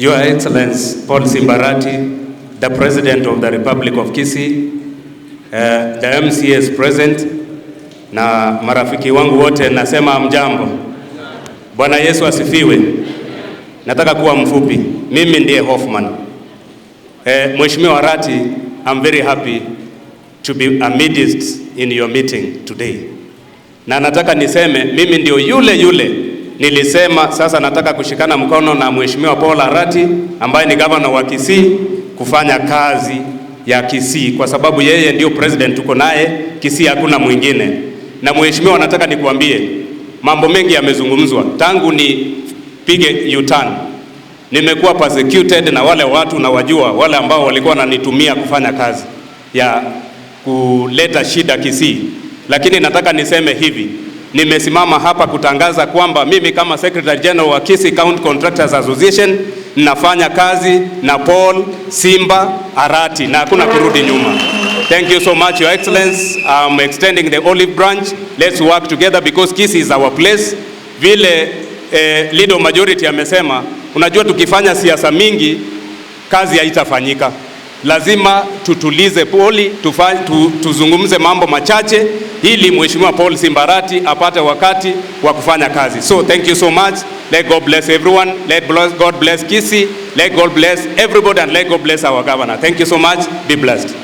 Your Excellency Paul Simbarati, the President of the Republic of Kisii, the MCAs present, na marafiki wangu wote, nasema mjambo. Bwana Yesu asifiwe. Nataka kuwa mfupi. Mimi ndiye Hoffman. Mheshimiwa Arati, I'm very happy to be amidst in your meeting today. Na nataka niseme mimi ndio yule nilisema sasa nataka kushikana mkono na Mheshimiwa Paul Arati ambaye ni governor wa Kisii kufanya kazi ya Kisii kwa sababu yeye ndio president tuko naye Kisii, hakuna mwingine. Na mheshimiwa, nataka nikuambie mambo mengi yamezungumzwa tangu ni pige U-turn. Nimekuwa persecuted na wale watu na wajua wale ambao walikuwa wananitumia kufanya kazi ya kuleta shida Kisii. Lakini nataka niseme hivi, nimesimama hapa kutangaza kwamba mimi kama Secretary General wa Kisii County Contractors Association nafanya kazi na Paul Simba Arati na hakuna kurudi nyuma. Thank you so much, Your Excellency. I'm extending the olive branch. Let's work together because Kisii is our place. Vile leader majority amesema, unajua tukifanya siasa mingi kazi haitafanyika. Lazima tutulize poli, tuzungumze mambo machache ili Mheshimiwa Paul Simba Arati apate wakati wa kufanya kazi. So thank you so much. Let God bless everyone. Let God bless Kisii. Let God bless everybody and let God bless our governor. Thank you so much. Be blessed.